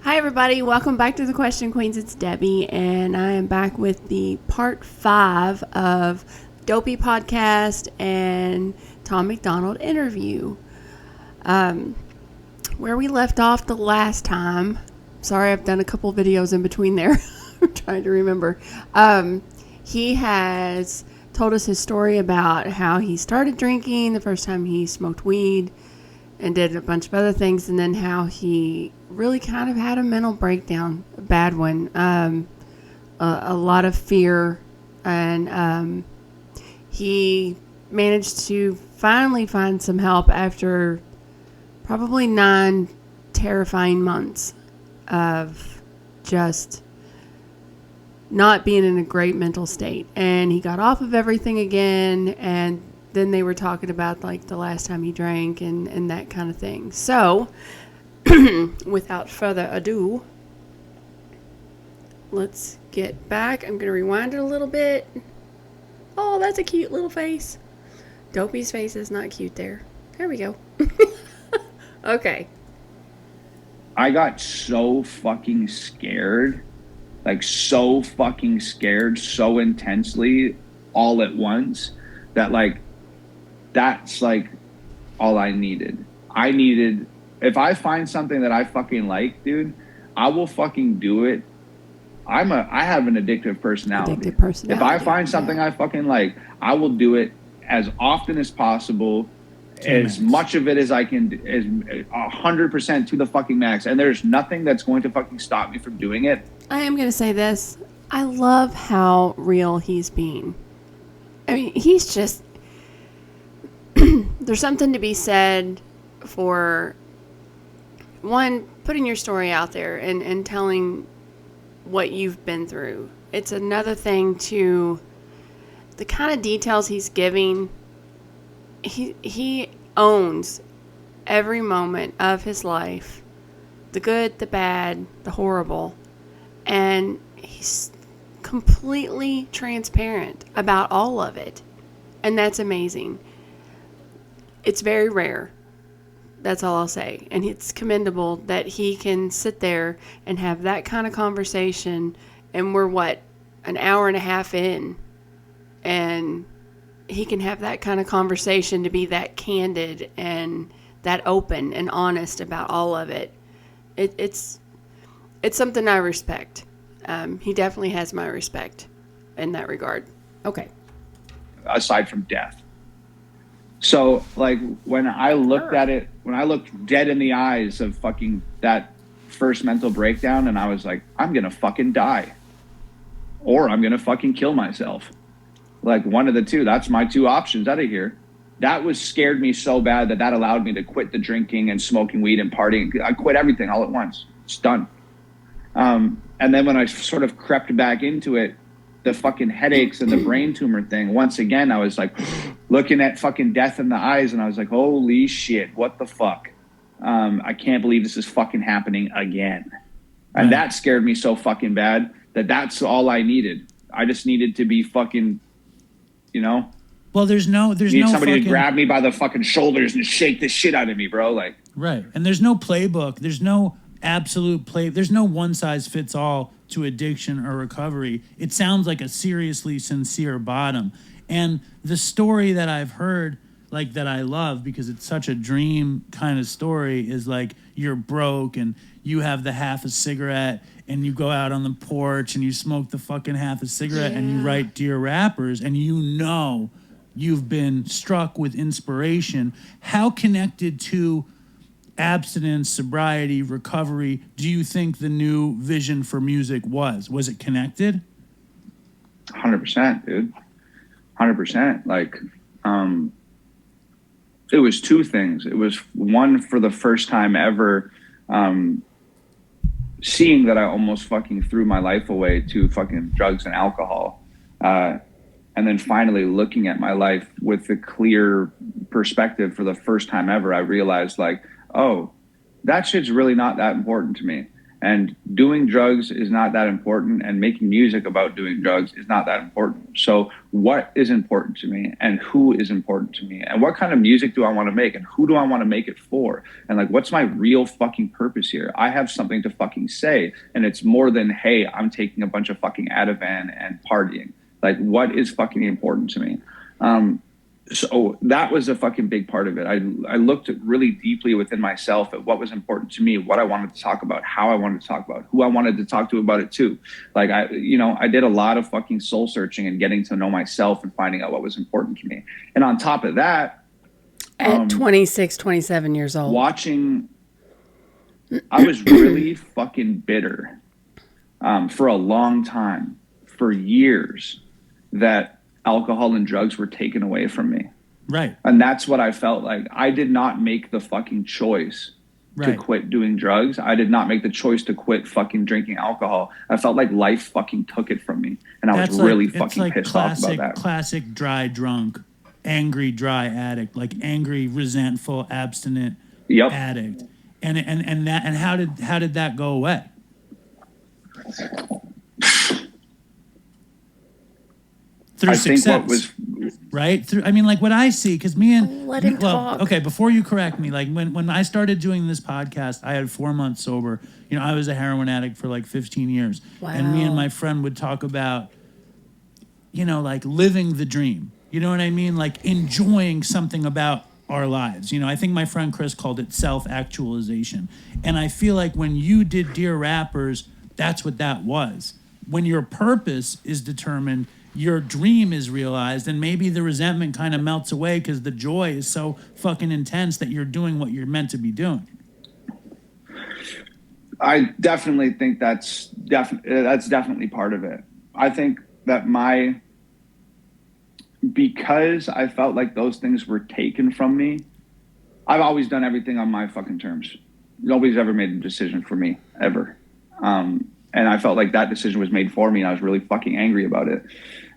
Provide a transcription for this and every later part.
Hi, everybody. Welcome back to the Question Queens. It's Debbie, and I am back with the part 5 of Dopey podcast and Tom Macdonald interview. Where we left off the last time, sorry, I've done a couple videos in between there. I'm trying to remember. He has told us his story about how he started drinking the first time he smoked weed and did a bunch of other things, and then how he really kind of had a mental breakdown, a bad one, a lot of fear, and he managed to finally find some help after probably 9 terrifying months of just not being in a great mental state. And he got off of everything again, and then they were talking about like the last time he drank and that kind of thing. So without further ado, let's get back. I'm going to rewind it a little bit. Oh, that's a cute little face. Dopey's face is not cute there. There we go. Okay. I got so fucking scared. Like so fucking scared so intensely all at once that like that's like all I needed. If I find something that I fucking like, dude, I will fucking do it. I have an addictive personality. If I find something I fucking like, I will do it as often as possible, as much of it as I can, as 100% to the fucking max. And there's nothing that's going to fucking stop me from doing it. I am going to say this. I love how real he's being. I mean, he's just... There's something to be said for, one, putting your story out there and telling what you've been through. It's another thing to the kind of details he's giving. He owns every moment of his life, the good, the bad, the horrible, and he's completely transparent about all of it, and that's amazing. It's very rare. That's all I'll say. And it's commendable that he can sit there and have that kind of conversation. And we're, an hour and a half in. And he can have that kind of conversation to be that candid and that open and honest about all of it. It's something I respect. He definitely has my respect in that regard. Okay. Aside from death. So, like, when I looked at it, when I looked dead in the eyes of fucking that first mental breakdown, and I was like, I'm going to fucking die. Or I'm going to fucking kill myself. Like, one of the two. That's my two options out of here. That scared me so bad that allowed me to quit the drinking and smoking weed and partying. I quit everything all at once. It's done. And then when I sort of crept back into it, the fucking headaches and the brain tumor thing, once again, I was like looking at fucking death in the eyes, and I was like, holy shit, what the fuck? I can't believe this is fucking happening again. And that scared me so fucking bad that's all I needed. I just needed to be fucking, Well, there's somebody to grab me by the fucking shoulders and shake the shit out of me, bro. Like, right. And there's no playbook. There's no absolute there's no one size fits all to addiction or recovery. It sounds like a seriously sincere bottom. And the story that I've heard, like, that I love because it's such a dream kind of story, is like you're broke and you have the half a cigarette and you go out on the porch and you smoke the fucking half a cigarette and you write Dear Rappers, and you've been struck with inspiration. How connected to abstinence, sobriety, recovery do you think the new vision for music was? Was it connected? 100%, dude. 100%. Like, it was two things. It was one, for the first time ever, seeing that I almost fucking threw my life away to fucking drugs and alcohol. And then finally looking at my life with a clear perspective for the first time ever, I realized, like, oh, that shit's really not that important to me. And doing drugs is not that important, and making music about doing drugs is not that important. So what is important to me, and who is important to me, and what kind of music do I want to make, and who do I want to make it for? And like, what's my real fucking purpose here? I have something to fucking say, and it's more than, hey, I'm taking a bunch of fucking Ativan and partying. Like, what is fucking important to me? So that was a fucking big part of it. I looked really deeply within myself at what was important to me, what I wanted to talk about, how I wanted to talk about, who I wanted to talk to about it too. Like, I did a lot of fucking soul searching and getting to know myself and finding out what was important to me. And on top of that, at 26, 27 years old, I was really fucking bitter for a long time, for years, that alcohol and drugs were taken away from me. Right. And that's what I felt like. I did not make the fucking choice to quit doing drugs. I did not make the choice to quit fucking drinking alcohol. I felt like life fucking took it from me. And I was really fucking pissed off about that. Classic dry drunk, angry dry addict, like angry, resentful, abstinent addict. And how did that go away? Through success, right? Like what I see, because talk. Okay, before you correct me, like when I started doing this podcast, I had 4 months sober. I was a heroin addict for like 15 years. Wow. And me and my friend would talk about, like living the dream. You know what I mean? Like enjoying something about our lives. I think my friend Chris called it self-actualization. And I feel like when you did Dear Rappers, that's what that was. When your purpose is determined, your dream is realized, and maybe the resentment kind of melts away because the joy is so fucking intense that you're doing what you're meant to be doing. I definitely think that's definitely part of it. I think that because I felt like those things were taken from me, I've always done everything on my fucking terms. Nobody's ever made a decision for me, ever. And I felt like that decision was made for me, and I was really fucking angry about it.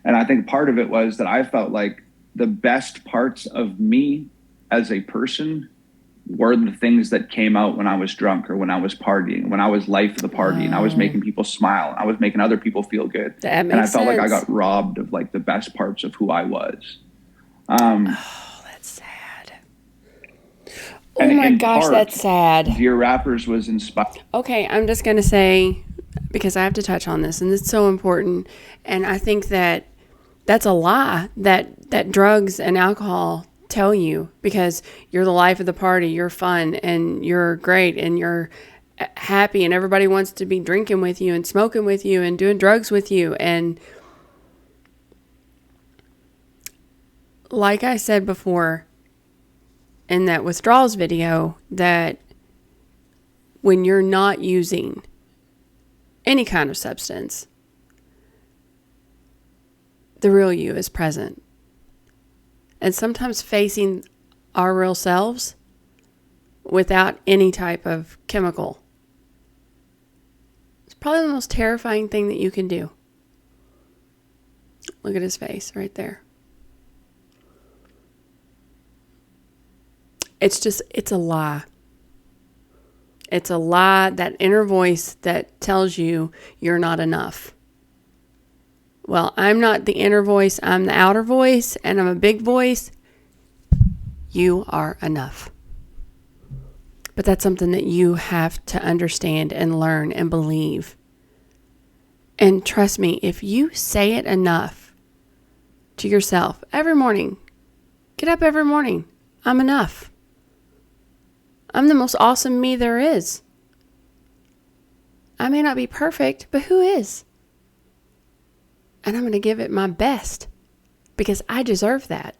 And I think part of it was that I felt like the best parts of me as a person were the things that came out when I was drunk or when I was partying, when I was life of the party and I was making people smile. I was making other people feel good. That makes and I felt sense. like I got robbed of like the best parts of who I was. That's sad. Oh my gosh, that's sad. Dear Rappers was inspired. Okay, I'm just going to say, because I have to touch on this, and it's so important. And I think that that's a lie that drugs and alcohol tell you, because you're the life of the party, you're fun and you're great and you're happy and everybody wants to be drinking with you and smoking with you and doing drugs with you. And like I said before in that withdrawals video, that when you're not using any kind of substance, the real you is present. And sometimes facing our real selves without any type of chemical is probably the most terrifying thing that you can do. Look at his face right there. It's a lie. It's a lie, that inner voice that tells you you're not enough. Well, I'm not the inner voice, I'm the outer voice, and I'm a big voice. You are enough. But that's something that you have to understand and learn and believe. And trust me, if you say it enough to yourself every morning, get up every morning, I'm enough. I'm the most awesome me there is. I may not be perfect, but who is? And I'm going to give it my best because I deserve that.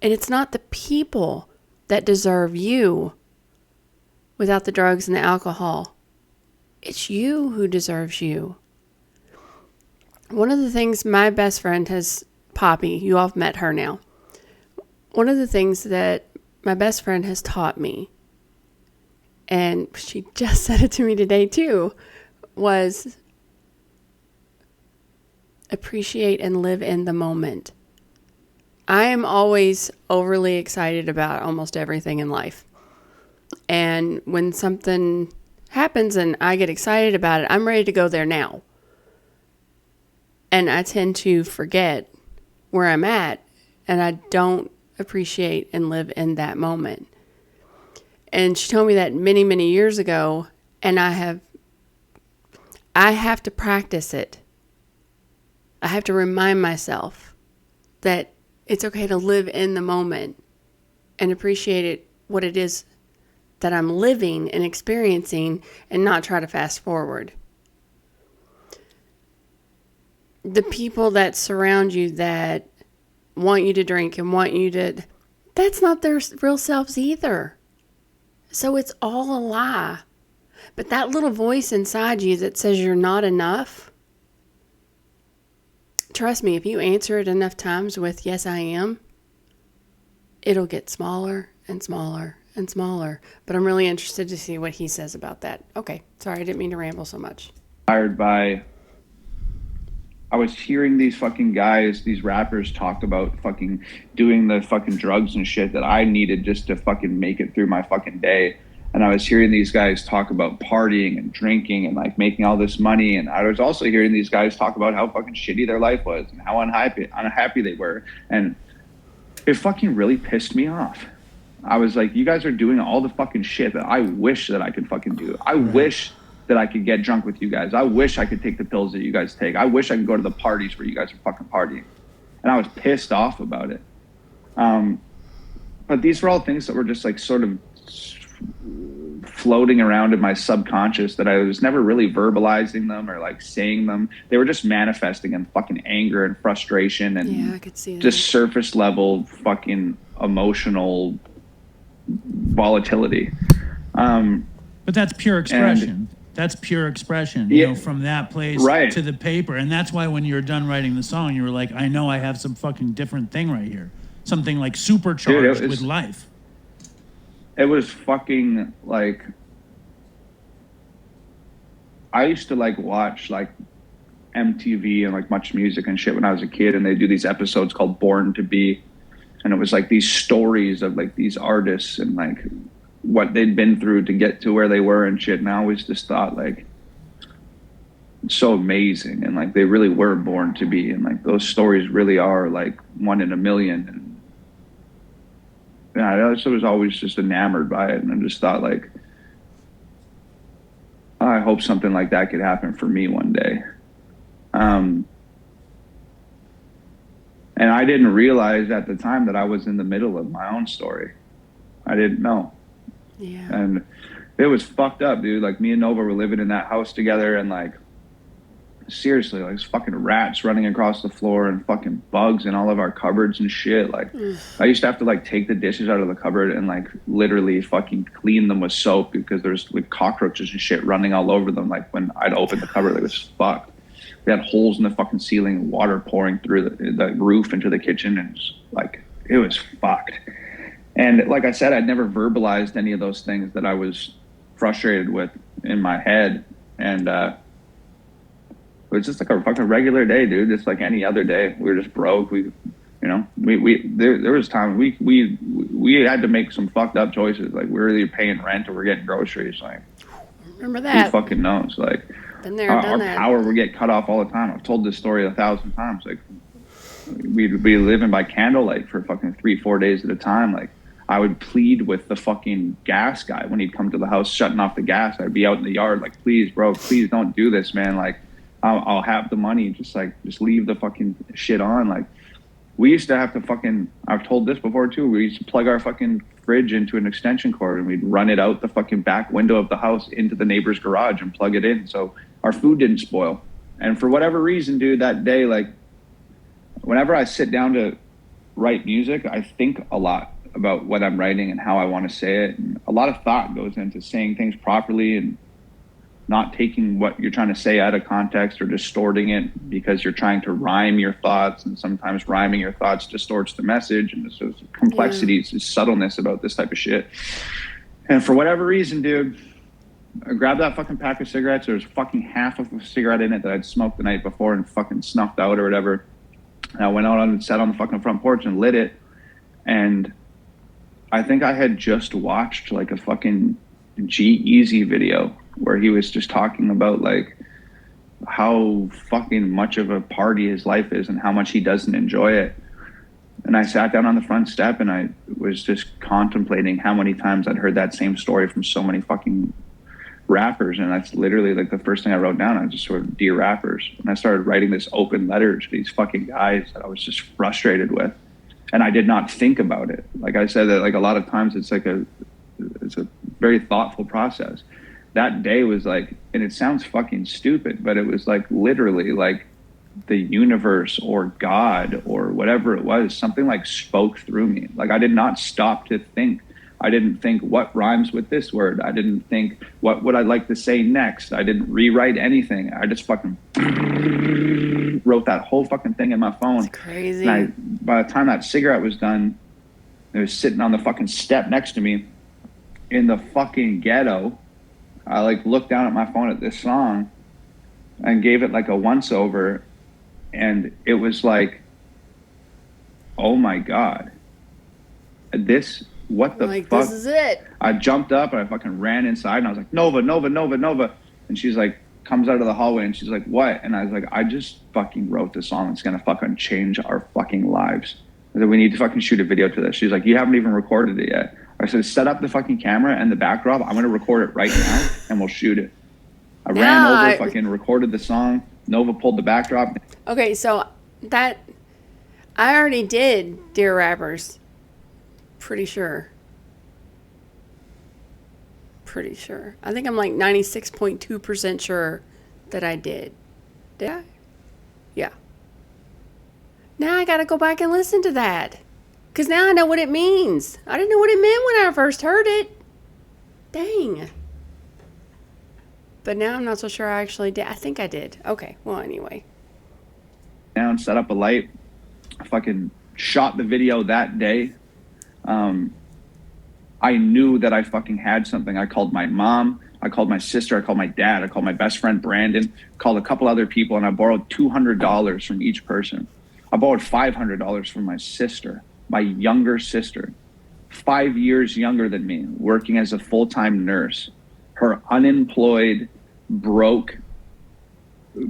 And it's not the people that deserve you without the drugs and the alcohol. It's you who deserves you. One of the things my best friend has, Poppy, you all have met her now. One of the things that my best friend has taught me, and she just said it to me today too, was appreciate and live in the moment. I am always overly excited about almost everything in life. And And when something happens and I get excited about it, I'm ready to go there now. And I tend to forget where I'm at, and I don't appreciate and live in that moment. And she told me that many, many years ago, and I have to practice it. I have to remind myself that it's okay to live in the moment and appreciate it, what it is that I'm living and experiencing, and not try to fast forward. The people that surround you that want you to drink and want you to, that's not their real selves either. So it's all a lie. But that little voice inside you that says you're not enough, trust me, if you answer it enough times with, yes, I am, it'll get smaller and smaller and smaller. But I'm really interested to see what he says about that. Okay, sorry, I didn't mean to ramble so much. I was hearing these fucking guys, these rappers talk about fucking doing the fucking drugs and shit that I needed just to fucking make it through my fucking day. And I was hearing these guys talk about partying and drinking and like making all this money. And I was also hearing these guys talk about how fucking shitty their life was and how unhappy they were. And it fucking really pissed me off. I was like, you guys are doing all the fucking shit that I wish that I could fucking do. I wish that I could get drunk with you guys. I wish I could take the pills that you guys take. I wish I could go to the parties where you guys are fucking partying. And I was pissed off about it. But these were all things that were just like sort of floating around in my subconscious that I was never really verbalizing them or like saying them. They were just manifesting in fucking anger and frustration and I could see that. Just surface level fucking emotional volatility. But that's pure expression. That's pure expression, you know, from that place to the paper. And that's why when you're done writing the song, you were like, I know I have some fucking different thing right here. Something like supercharged with life. It was fucking like, I used to like watch like MTV and like Much Music and shit when I was a kid. And they do these episodes called Born to Be. And it was like these stories of like these artists and like what they'd been through to get to where they were and shit. And I always just thought like, it's so amazing. And like, they really were born to be. And like, those stories really are like one in a million. And yeah, I was always just enamored by it. And I just thought like, I hope something like that could happen for me one day. And I didn't realize at the time that I was in the middle of my own story. I didn't know. Yeah. And it was fucked up, dude. Like me and Nova were living in that house together and like, seriously, like fucking rats running across the floor and fucking bugs in all of our cupboards and shit. Like I used to have to like take the dishes out of the cupboard and like literally fucking clean them with soap because there's like cockroaches and shit running all over them. Like when I'd open the cupboard, it was fucked. We had holes in the fucking ceiling, water pouring through the roof into the kitchen, and like it was fucked. And like I said, I'd never verbalized any of those things that I was frustrated with in my head. And it was just like a fucking regular day, dude. Just like any other day. We were just broke. There was times we had to make some fucked up choices. Like we were either paying rent or we're getting groceries. Like remember that? Who fucking knows? Like been there, done our that. power would get cut off all the time. I've told this story 1,000 times. Like we'd be living by candlelight for fucking 3-4 days at a time. Like I would plead with the fucking gas guy when he'd come to the house, shutting off the gas. I'd be out in the yard like, please, bro, please don't do this, man. Like I'll have the money. Just leave the fucking shit on. Like we used to have to fucking, I've told this before too. We used to plug our fucking fridge into an extension cord and we'd run it out the fucking back window of the house into the neighbor's garage and plug it in. So our food didn't spoil. And for whatever reason, dude, that day, like whenever I sit down to write music, I think a lot about what I'm writing and how I want to say it. And a lot of thought goes into saying things properly and not taking what you're trying to say out of context or distorting it because you're trying to rhyme your thoughts. And sometimes rhyming your thoughts distorts the message. And there's complexities, there's subtleness about this type of shit. And for whatever reason, dude, I grabbed that fucking pack of cigarettes. There was fucking half of a cigarette in it that I'd smoked the night before and fucking snuffed out or whatever. And I went out and sat on the fucking front porch and lit it. And I think I had just watched like a fucking G-Eazy video where he was just talking about like how fucking much of a party his life is and how much he doesn't enjoy it. And I sat down on the front step and I was just contemplating how many times I'd heard that same story from so many fucking rappers. And that's literally like the first thing I wrote down. I just sort of, dear rappers. And I started writing this open letter to these fucking guys that I was just frustrated with. And I did not think about it. Like I said, that like a lot of times it's a very thoughtful process. That day was like, and it sounds fucking stupid, but it was like literally like the universe or God or whatever it was, something like spoke through me. Like I did not stop to think. I didn't think what rhymes with this word. I didn't think what would I like to say next. I didn't rewrite anything. I just fucking wrote that whole fucking thing in my phone. That's crazy. And by the time that cigarette was done, it was sitting on the fucking step next to me in the fucking ghetto. I like looked down at my phone at this song and gave it like a once over. And it was like, oh my God, what the like, fuck? This is it. I jumped up and I fucking ran inside and I was like, Nova, Nova, Nova, Nova. And she's like, comes out of the hallway and she's like, what? And I was like, I just fucking wrote this song that's gonna fucking change our fucking lives. I said, we need to fucking shoot a video to this. She's like, you haven't even recorded it yet. I said, set up the fucking camera and the backdrop. I'm gonna record it right now and we'll shoot it. I ran over, fucking recorded the song. Nova pulled the backdrop. Okay, so that I already did Dear Rappers. Pretty sure. I think I'm like 96.2% sure that I did. Did I? Yeah. Now I gotta go back and listen to that. Because now I know what it means. I didn't know what it meant when I first heard it. Dang. But now I'm not so sure I actually did. I think I did. Okay, well, anyway. Down, set up a light. I fucking shot the video that day. I knew that I fucking had something. I called my mom. I called my sister. I called my dad. I called my best friend, Brandon. Called a couple other people, and I borrowed $200 from each person. I borrowed $500 from my sister, my younger sister, 5 years younger than me, working as a full-time nurse. Her unemployed, broke,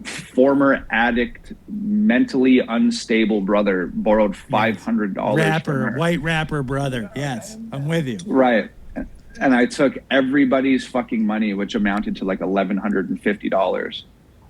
former addict, mentally unstable brother borrowed $500 rapper, from her. white rapper brother. Yes, I'm with you. Right. And I took everybody's fucking money, which amounted to like $1,150.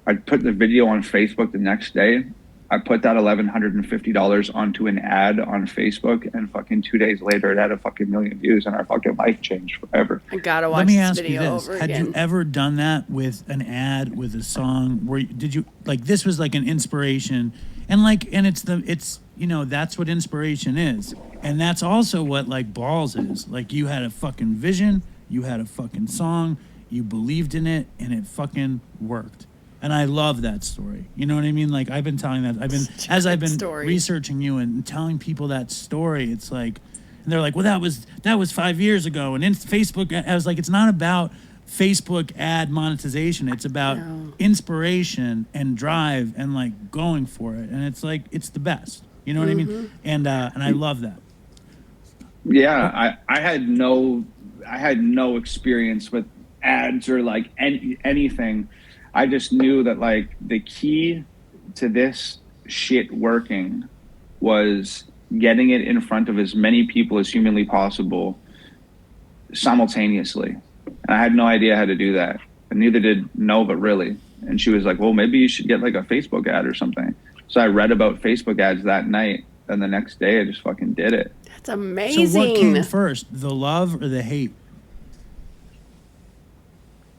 I put the video on Facebook the next day. I put that $1,150 onto an ad on Facebook, and fucking 2 days later, it had a fucking million views, and our fucking life changed forever. I gotta watch Let me this ask video you this: over had again. you ever done that with an ad, with a song? Where did you like this was like an inspiration, and it's you know, that's what inspiration is, and that's also what like Balls is. Like you had a fucking vision, you had a fucking song, you believed in it, and it fucking worked. And I love that story. You know what I mean? Like I've been telling that. I've been researching you and telling people that story. It's like, and they're like, well, that was 5 years ago. And in Facebook, I was like, it's not about Facebook ad monetization. It's about inspiration and drive and like going for it. And it's like, it's the best. You know what I mean? And I love that. Yeah, I had no experience with ads or like anything. I just knew that like the key to this shit working was getting it in front of as many people as humanly possible simultaneously. And I had no idea how to do that. And neither did Nova really. And she was like, well, maybe you should get like a Facebook ad or something. So I read about Facebook ads that night. And the next day I just fucking did it. That's amazing. So what came first, the love or the hate?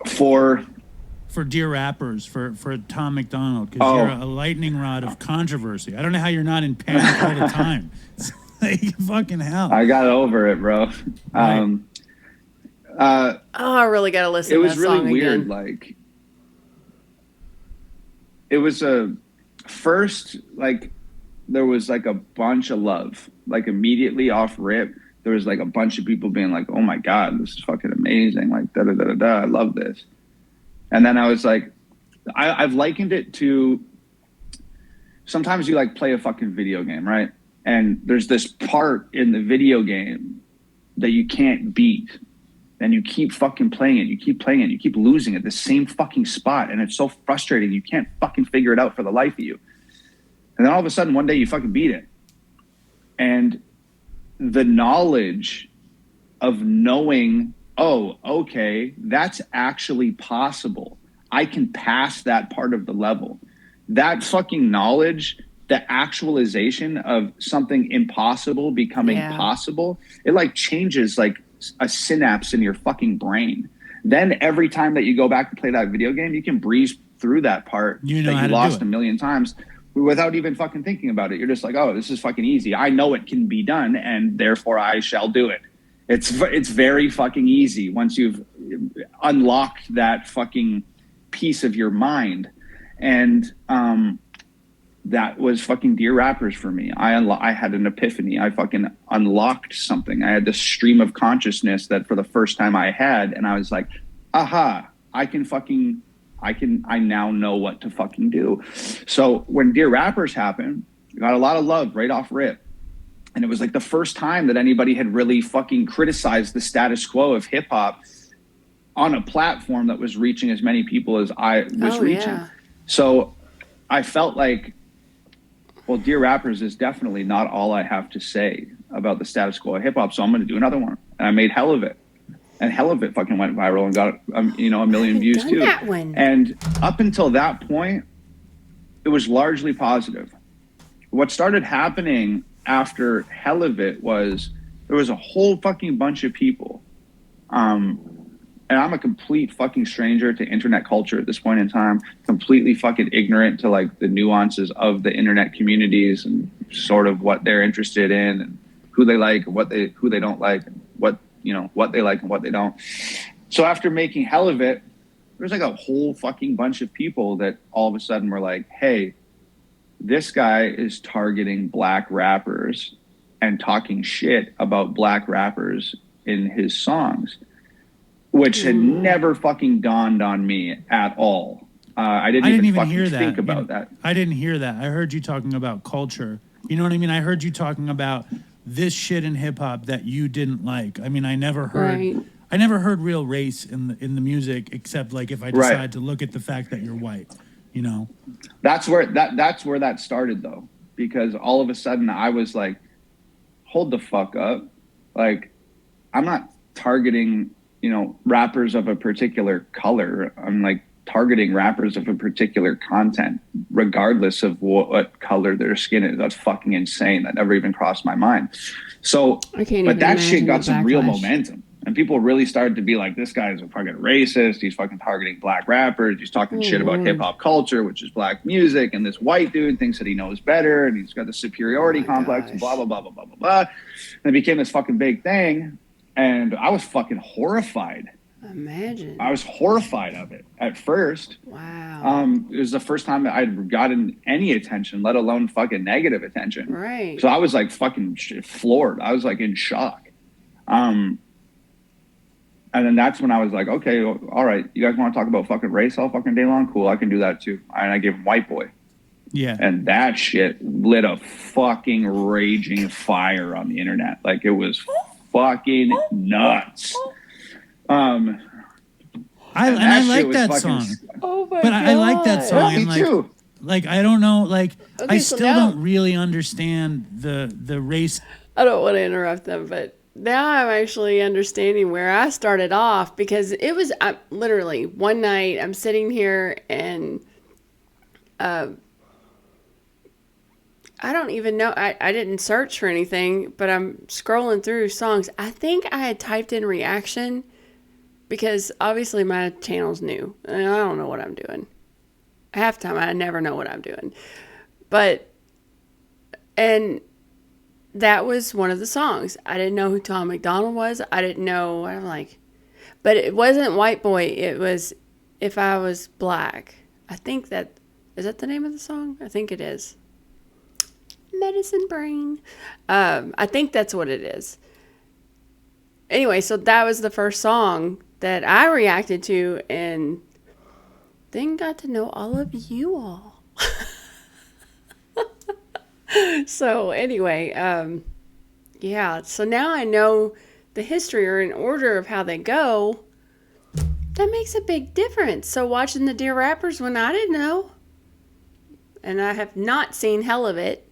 For Dear Rappers, for Tom Macdonald, because you're a lightning rod of controversy. I don't know how you're not in panic all the time. It's like, fucking hell. I got over it, bro. Right. I really gotta listen to that song again. It was really weird. Like, it was first, like, there was like a bunch of love. Like, immediately off rip, there was like a bunch of people being like, oh my God, this is fucking amazing. Like, I love this. And then I was like, I've likened it to, sometimes you like play a fucking video game, right? And there's this part in the video game that you can't beat. and you keep fucking playing it, you keep playing it, you keep losing at the same fucking spot, and it's so frustrating. You can't fucking figure it out for the life of you. And then all of a sudden, one day you fucking beat it. And the knowledge of knowing, oh, okay, that's actually possible. I can pass that part of the level. That fucking knowledge, the actualization of something impossible becoming possible, it like changes like a synapse in your fucking brain. Then every time that you go back to play that video game, you can breeze through that part that you lost a million times without even fucking thinking about it. You're just like, oh, this is fucking easy. I know it can be done, and therefore I shall do it. It's very fucking easy once you've unlocked that fucking piece of your mind. And that was fucking Dear Rappers for me. I had an epiphany. I fucking unlocked something. I had this stream of consciousness that for the first time I had, and I was like, aha, I now know what to fucking do. So when Dear Rappers happened, I got a lot of love right off rip. And it was like the first time that anybody had really fucking criticized the status quo of hip hop on a platform that was reaching as many people as I was reaching. Yeah. So I felt like, well, Dear Rappers is definitely not all I have to say about the status quo of hip hop. So I'm going to do another one. And I made Hell of It. And Hell of It fucking went viral and got, a million views too. That one. And up until that point, it was largely positive. What started happening after Hell of It was there was a whole fucking bunch of people. And I'm a complete fucking stranger to internet culture at this point in time, completely fucking ignorant to like the nuances of the internet communities and sort of what they're interested in and who they like and who they don't like and what they like and what they don't. So after making Hell of It, there's like a whole fucking bunch of people that all of a sudden were like, hey, this guy is targeting black rappers and talking shit about black rappers in his songs, which had never fucking dawned on me at all. I didn't even fucking think about that. I didn't hear that. I heard you talking about culture. You know what I mean? I heard you talking about this shit in hip hop that you didn't like. I mean, I never heard real race in the music, except like if I decide to look at the fact that you're white. You know, that's where that started though, because all of a sudden I was like, hold the fuck up. Like, I'm not targeting, rappers of a particular color. I'm like targeting rappers of a particular content, regardless of what color their skin is. That's fucking insane. That never even crossed my mind. So, but that shit got some real momentum. And people really started to be like, this guy is a fucking racist. He's fucking targeting black rappers. He's talking shit about hip hop culture, which is black music. And this white dude thinks that he knows better. And he's got the superiority complex and blah, blah, blah, blah, blah, blah, blah. And it became this fucking big thing. And I was fucking horrified. Imagine. I was horrified of it at first. Wow. It was the first time that I'd gotten any attention, let alone fucking negative attention. Right. So I was like fucking floored. I was like in shock. And then that's when I was like, okay, all right, you guys want to talk about fucking race all fucking day long? Cool, I can do that too. And I gave him White Boy. Yeah. And that shit lit a fucking raging fire on the internet. Like, it was fucking nuts. I like that song. Oh my but God. I like that song. Yeah, me too. Like, I don't know, like, Okay, I so still now- don't really understand the race. I don't want to interrupt them, but now I'm actually understanding where I started off, because it was literally one night I'm sitting here and I don't even know. I didn't search for anything, but I'm scrolling through songs. I think I had typed in reaction because obviously my channel's new and I don't know what I'm doing. Half the time I never know what I'm doing. And that was one of the songs. I didn't know who Tom Macdonald was. I didn't know. I'm like, but it wasn't White Boy. It was If I Was Black. I think is that the name of the song? I think it is. Medicine Brain. I think that's what it is. Anyway, so that was the first song that I reacted to and then got to know all of you all. So anyway, yeah. So now I know the history or in order of how they go, that makes a big difference. So watching the Dear Rappers when I didn't know, and I have not seen hell of it,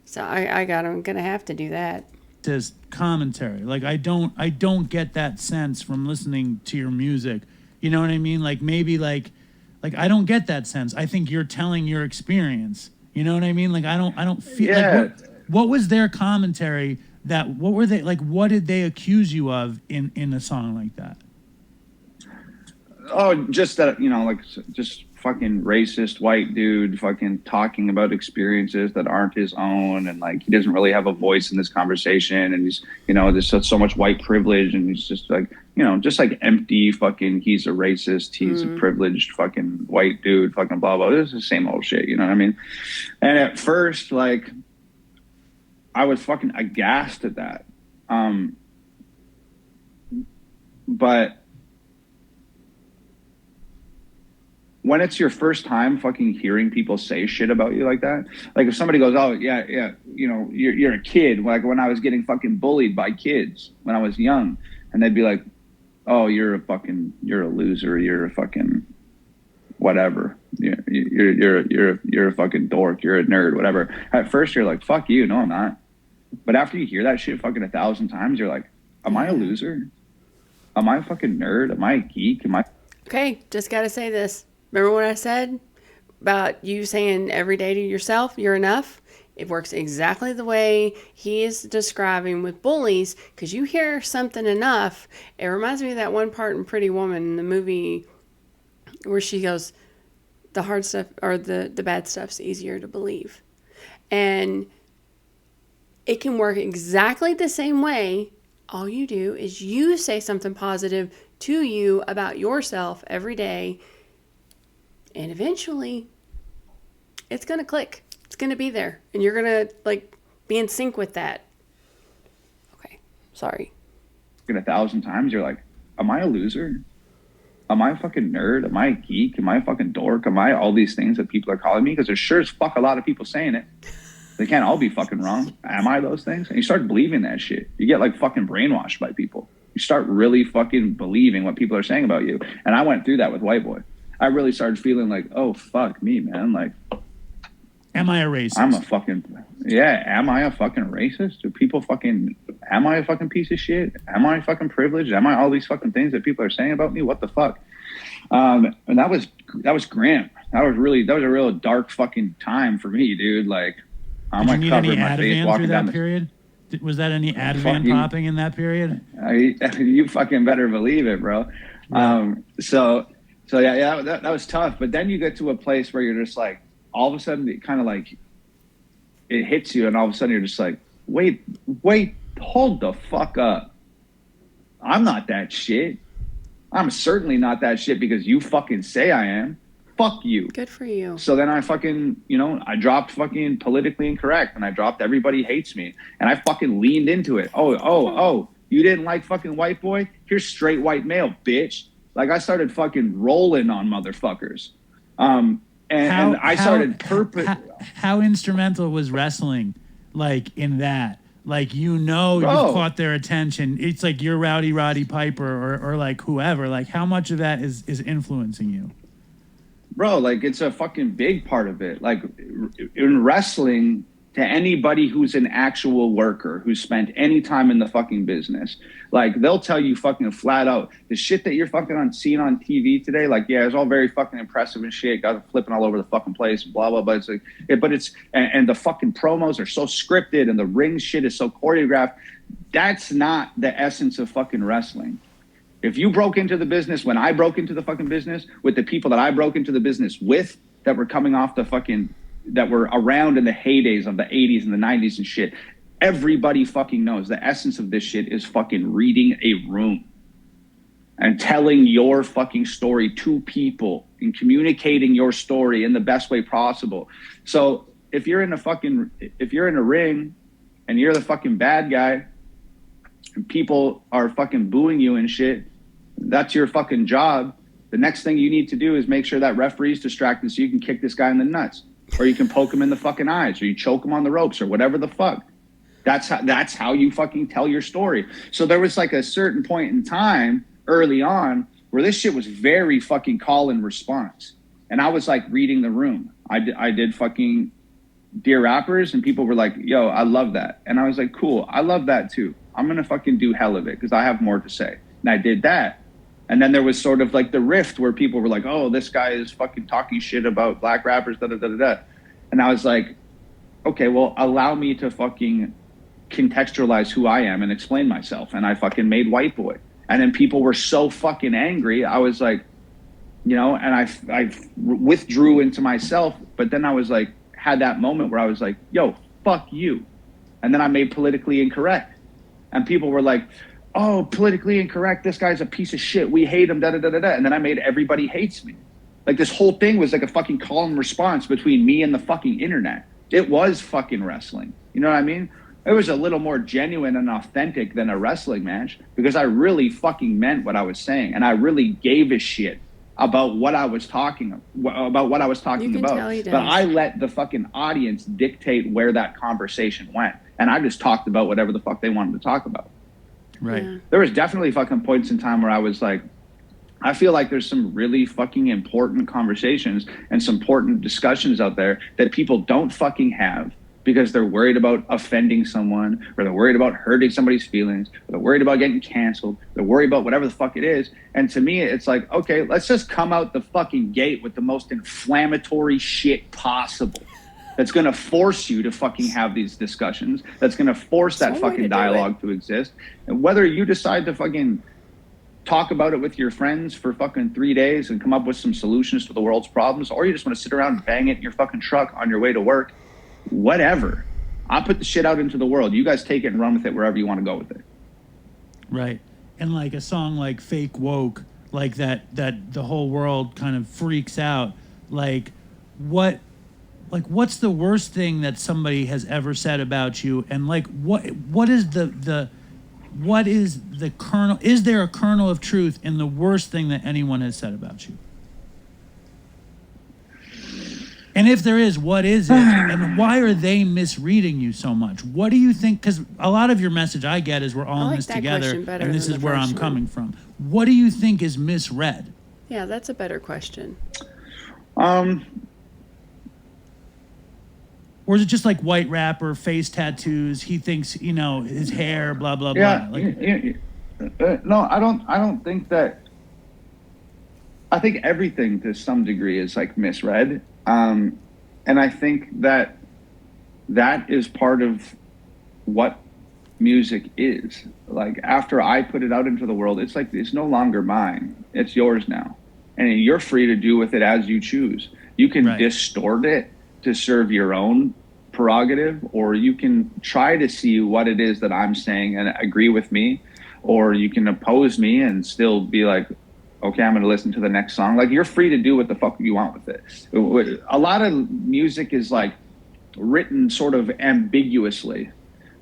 so I'm gonna have to do that. As commentary, like I don't get that sense from listening to your music. You know what I mean? Like maybe like I don't get that sense. I think you're telling your experience. You know what I mean? Like I don't feel like what was their commentary? What were they like? What did they accuse you of in a song like that? Oh, just that, like just fucking racist white dude fucking talking about experiences that aren't his own, and like he doesn't really have a voice in this conversation, and he's there's so much white privilege, and he's just like just like empty fucking, he's a racist, he's a privileged fucking white dude, fucking blah blah. This is the same old shit, you know what I mean? And at first, like, I was fucking aghast at that, but when it's your first time fucking hearing people say shit about you like that, like if somebody goes, oh yeah, you're a kid, like when I was getting fucking bullied by kids when I was young, and they'd be like, oh, you're a loser, you're a fucking whatever, you're a fucking dork, you're a nerd, whatever. At first you're like, fuck you, no I'm not. But after you hear that shit fucking 1,000 times, you're like, am I a loser? Am I a fucking nerd? Am I a geek? Okay, just gotta say this. Remember what I said about you saying every day to yourself, you're enough? It works exactly the way he is describing with bullies, because you hear something enough. It reminds me of that one part in Pretty Woman in the movie where she goes, the hard stuff or the bad stuff's easier to believe. And it can work exactly the same way. All you do is you say something positive to you about yourself every day, and eventually it's going to click. It's going to be there. And you're going to like be in sync with that. Okay. Sorry. 1,000 times, you're like, am I a loser? Am I a fucking nerd? Am I a geek? Am I a fucking dork? Am I all these things that people are calling me? Because there's sure as fuck a lot of people saying it. They can't all be fucking wrong. Am I those things? And you start believing that shit. You get like fucking brainwashed by people. You start really fucking believing what people are saying about you. And I went through that with White Boy. I really started feeling like, oh, fuck me, man. Like, am I a racist? Am I a fucking racist? Am I a fucking piece of shit? Am I fucking privileged? Am I all these fucking things that people are saying about me? What the fuck? And that was grim. That was a real dark fucking time for me, dude. Like, I'm like covering my face walking down the period. Was that any Ativan popping in that period? You fucking better believe it, bro. Yeah. So yeah, that was tough. But then you get to a place where you're just like, all of a sudden it kind of like, it hits you, and all of a sudden you're just like, wait, hold the fuck up. I'm not that shit. I'm certainly not that shit because you fucking say I am. Fuck you. Good for you. So then I fucking, I dropped fucking politically incorrect, and I dropped everybody hates me, and I fucking leaned into it. Oh, you didn't like fucking White Boy? Here's straight white male, bitch. Like, I started fucking rolling on motherfuckers. And I started How instrumental was wrestling, like, in that? Like, you've caught their attention. It's like you're Rowdy Roddy Piper or like whoever. Like, how much of that is influencing you? Bro, like, it's a fucking big part of it. Like, in wrestling, to anybody who's an actual worker, who's spent any time in the fucking business, like, they'll tell you fucking flat out, the shit that you're fucking seeing on TV today, like, yeah, it's all very fucking impressive and shit, guys are flipping all over the fucking place, blah, blah, blah. It's like, and the fucking promos are so scripted, and the ring shit is so choreographed. That's not the essence of fucking wrestling. If you broke into the business when I broke into the fucking business, with the people that I broke into the business with, that were coming off the fucking, that were around in the heydays of the 80s and the 90s and shit, everybody fucking knows the essence of this shit is fucking reading a room and telling your fucking story to people and communicating your story in the best way possible. So if you're in a ring and you're the fucking bad guy and people are fucking booing you and shit, that's your fucking job. The next thing you need to do is make sure that referee's distracted so you can kick this guy in the nuts, or you can poke him in the fucking eyes, or you choke him on the ropes, or whatever the fuck. That's how you fucking tell your story. So there was like a certain point in time early on where this shit was very fucking call and response. And I was like reading the room. I did fucking Dear Rappers, and people were like, yo, I love that. And I was like, cool, I love that too. I'm going to fucking do hell of it because I have more to say. And I did that. And then there was sort of like the rift where people were like, oh, this guy is fucking talking shit about black rappers, da da da da da. And I was like, okay, well, allow me to fucking contextualize who I am and explain myself. And I fucking made White Boy. And then people were so fucking angry. I was like, you know, and I withdrew into myself. But then I was like, had that moment where I was like, yo, fuck you. And then I made Politically Incorrect. And people were like, oh, politically incorrect, this guy's a piece of shit, we hate him, da da da da da. And then I made Everybody Hates Me. Like this whole thing was like a fucking call and response between me and the fucking internet. It was fucking wrestling. You know what I mean? It was a little more genuine and authentic than a wrestling match because I really fucking meant what I was saying. And I really gave a shit about what I was talking about. But I let the fucking audience dictate where that conversation went. And I just talked about whatever the fuck they wanted to talk about. Right. Yeah. There was definitely fucking points in time where I was like, I feel like there's some really fucking important conversations and some important discussions out there that people don't fucking have because they're worried about offending someone, or they're worried about hurting somebody's feelings, or they're worried about getting canceled, they're worried about whatever the fuck it is. And to me, it's like, okay, let's just come out the fucking gate with the most inflammatory shit possible. That's going to force you to fucking have these discussions. That's going to force that fucking dialogue to exist. And whether you decide to fucking talk about it with your friends for fucking 3 days and come up with some solutions to the world's problems, or you just want to sit around and bang it in your fucking truck on your way to work, whatever. I put the shit out into the world. You guys take it and run with it wherever you want to go with it. Right. And like a song like Fake Woke, like that the whole world kind of freaks out. What's the worst thing that somebody has ever said about you? And like what is the kernel? Is there a kernel of truth in the worst thing that anyone has said about you? And if there is, what is it? And why are they misreading you so much? What do you think? Because a lot of your message I get is we're all in this together, and this is where I'm coming from. What do you think is misread? Yeah, that's a better question. Or is it just like white rapper, face tattoos? He thinks, you know, his hair, blah blah blah. No, I don't think that. I think everything to some degree is like misread, and I think that is part of what music is. Like after I put it out into the world, it's like it's no longer mine; it's yours now, and you're free to do with it as you choose. You can distort it to serve your own prerogative, or you can try to see what it is that I'm saying and agree with me, or you can oppose me and still be like, okay, I'm going to listen to the next song. Like you're free to do what the fuck you want with it. A lot of music is like written sort of ambiguously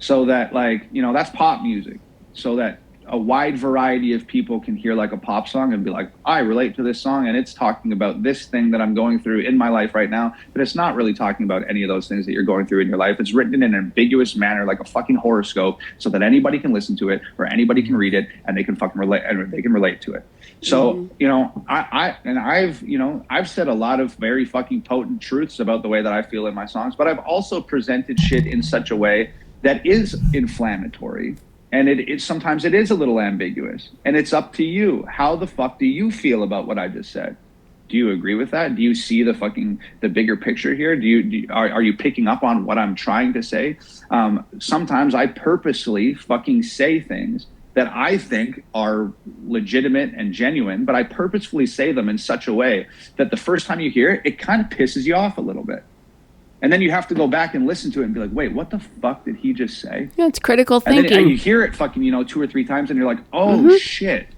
so that like, you know, that's pop music, so that a wide variety of people can hear like a pop song and be like, I relate to this song and it's talking about this thing that I'm going through in my life right now, but it's not really talking about any of those things that you're going through in your life. It's written in an ambiguous manner, like a fucking horoscope, so that anybody can listen to it or anybody can read it and they can fucking relate, and they can relate to it. So, you know, I've said a lot of very fucking potent truths about the way that I feel in my songs, but I've also presented shit in such a way that is inflammatory. And it sometimes it is a little ambiguous, and it's up to you. How the fuck do you feel about what I just said? Do you agree with that? Do you see the bigger picture here? Are you picking up on what I'm trying to say? Sometimes I purposely fucking say things that I think are legitimate and genuine, but I purposefully say them in such a way that the first time you hear it, it kind of pisses you off a little bit. And then you have to go back and listen to it and be like, wait, what the fuck did he just say? Yeah, it's critical thinking. And then you hear it fucking, 2 or 3 times and you're like, oh, shit.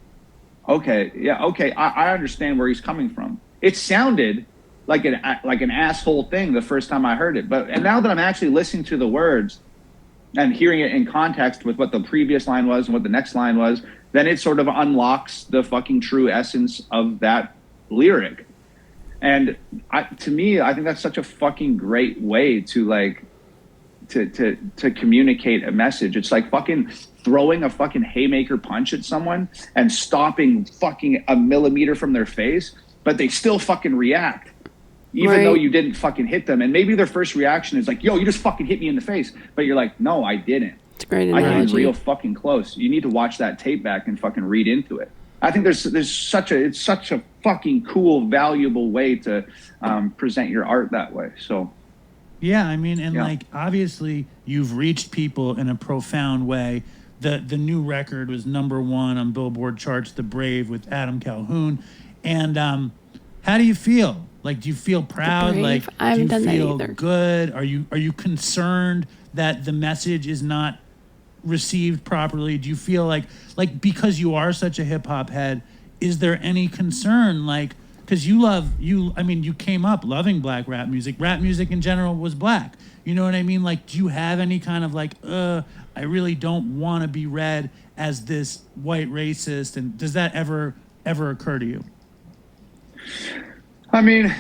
Okay, yeah, okay, I understand where he's coming from. It sounded like an asshole thing the first time I heard it. And now that I'm actually listening to the words and hearing it in context with what the previous line was and what the next line was, then it sort of unlocks the fucking true essence of that lyric. And to me, I think that's such a fucking great way to like to communicate a message. It's like fucking throwing a fucking haymaker punch at someone and stopping fucking a millimeter from their face, but they still fucking react. Even though you didn't fucking hit them. And maybe their first reaction is like, yo, you just fucking hit me in the face. But you're like, no, I didn't. It's a great analogy. I came real fucking close. You need to watch that tape back and fucking read into it. I think it's such a fucking cool, valuable way to present your art that way. So, yeah, I mean, and like obviously you've reached people in a profound way. The new record was #1 on Billboard charts, The Brave with Adam Calhoun. And how do you feel? Like, do you feel proud? Like, I haven't do you done feel that either. good? Are you concerned that the message is not received properly? Do you feel like because you are such a hip hop head, is there any concern? Like, because you came up loving black rap music. Rap music in general was black. You know what I mean? Like, do you have any kind of like, I really don't want to be read as this white racist? And does that ever occur to you? I mean,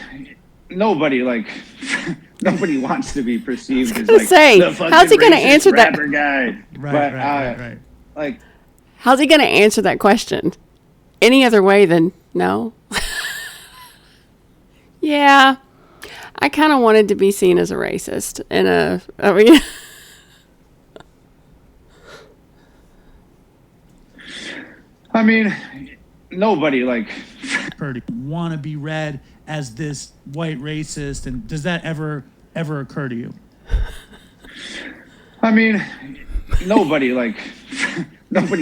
nobody wants to be perceived as the fucking how's he gonna answer that guy? Right. Like, how's he gonna answer that question? Any other way than no? Yeah, I kind of wanted to be seen as a racist, I mean, nobody want to be read as this white racist, and does that ever occur to you? I mean, nobody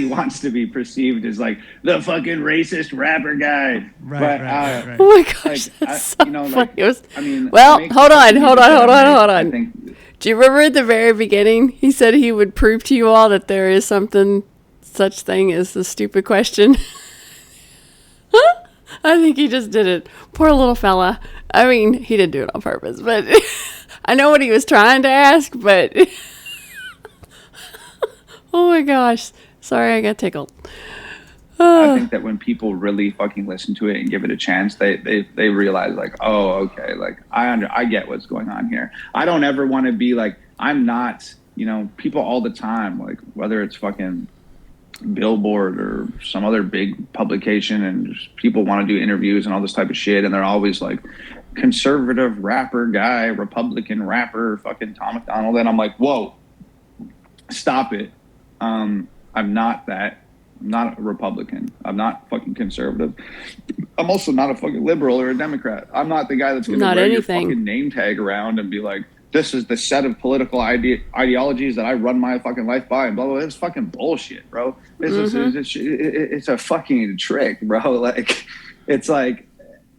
wants to be perceived as like the fucking racist rapper guy. Right. Oh my gosh, that's so funny. It was, I mean, well, hold on. I think, do you remember at the very beginning, he said he would prove to you all that there is such thing as the stupid question? I think he just did it. Poor little fella. I mean, he didn't do it on purpose, but I know what he was trying to ask, but oh my gosh. Sorry, I got tickled. I think that when people really fucking listen to it and give it a chance, they realize like, oh, okay, like I get what's going on here. I don't ever want to be like, I'm not, people all the time, like whether it's fucking Billboard or some other big publication, and people want to do interviews and all this type of shit, and they're always like conservative rapper guy, Republican rapper, fucking Tom Macdonald, and I'm like, whoa, stop it. I'm not that. I'm not a Republican. I'm not fucking conservative. I'm also not a fucking liberal or a Democrat. I'm not the guy that's going to wear your fucking name tag around and be like, this is the set of political ideologies that I run my fucking life by, and blah, blah, blah. It's fucking bullshit, bro. It's a fucking trick, bro. Like, it's like,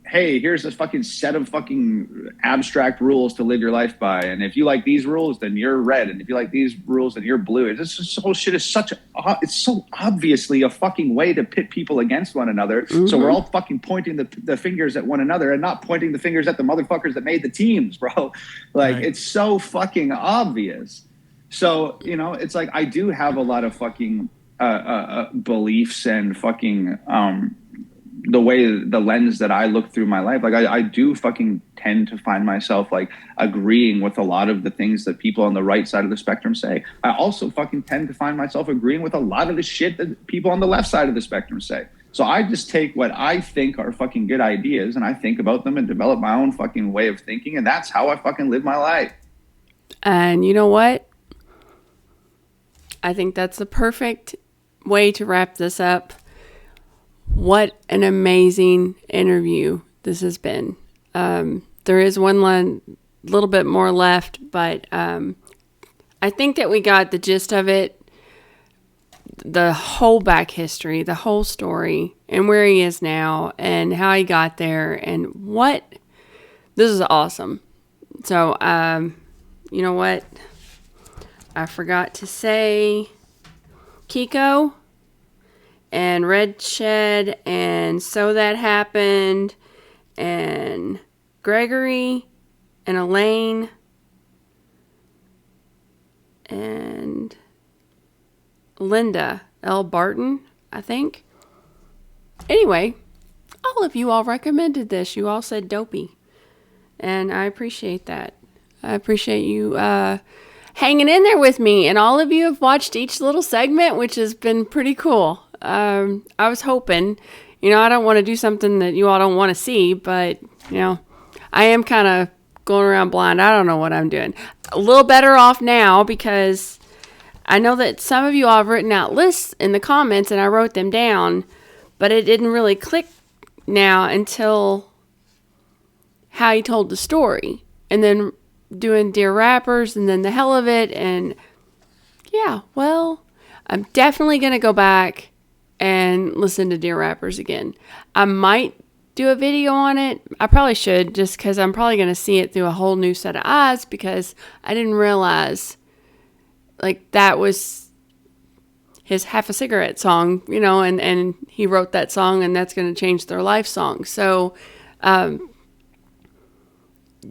hey, here's a fucking set of fucking abstract rules to live your life by. And if you like these rules, then you're red. And if you like these rules, then you're blue. This whole shit is it's so obviously a fucking way to pit people against one another. Mm-hmm. So we're all fucking pointing the fingers at one another and not pointing the fingers at the motherfuckers that made the teams, bro. Like, right. It's so fucking obvious. So, it's like, I do have a lot of fucking beliefs and fucking, the lens that I look through my life, like I do fucking tend to find myself like agreeing with a lot of the things that people on the right side of the spectrum say. I also fucking tend to find myself agreeing with a lot of the shit that people on the left side of the spectrum say. So I just take what I think are fucking good ideas and I think about them and develop my own fucking way of thinking. And that's how I fucking live my life. And you know what? I think that's the perfect way to wrap this up. What an amazing interview this has been. There is one little bit more left, but I think that we got the gist of it, the whole back history, the whole story, and where he is now, and how he got there, and this is awesome. So, you know what? I forgot to say Kiko and Red Shed, and So That Happened, and Gregory, and Elaine, and Linda L. Barton, I think. Anyway, all of you all recommended this. You all said Dopey, and I appreciate that. I appreciate you hanging in there with me. And all of you have watched each little segment, which has been pretty cool. I was hoping, I don't want to do something that you all don't want to see, but, I am kind of going around blind. I don't know what I'm doing. A little better off now because I know that some of you all have written out lists in the comments and I wrote them down, but it didn't really click now until how he told the story. And then doing Dear Rappers and then the hell of it. And yeah, well, I'm definitely going to go back and listen to Dear Rappers again. I might do a video on it. I probably should, just because I'm probably going to see it through a whole new set of eyes, because I didn't realize like that was his Half a Cigarette song, and he wrote that song and that's going to change their life song. So now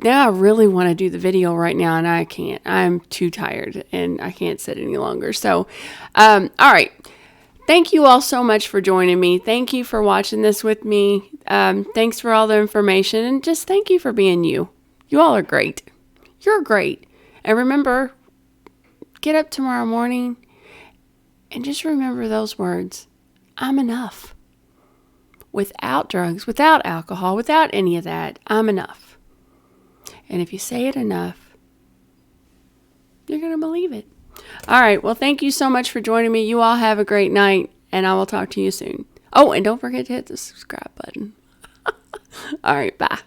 I really want to do the video right now, and I can't. I'm too tired and I can't sit any longer. So, all right. Thank you all so much for joining me. Thank you for watching this with me. Thanks for all the information, and just thank you for being you. You all are great. You're great. And remember, get up tomorrow morning and just remember those words. I'm enough. Without drugs, without alcohol, without any of that, I'm enough. And if you say it enough, you're going to believe it. All right. Well, thank you so much for joining me. You all have a great night, and I will talk to you soon. Oh, and don't forget to hit the subscribe button. All right. Bye.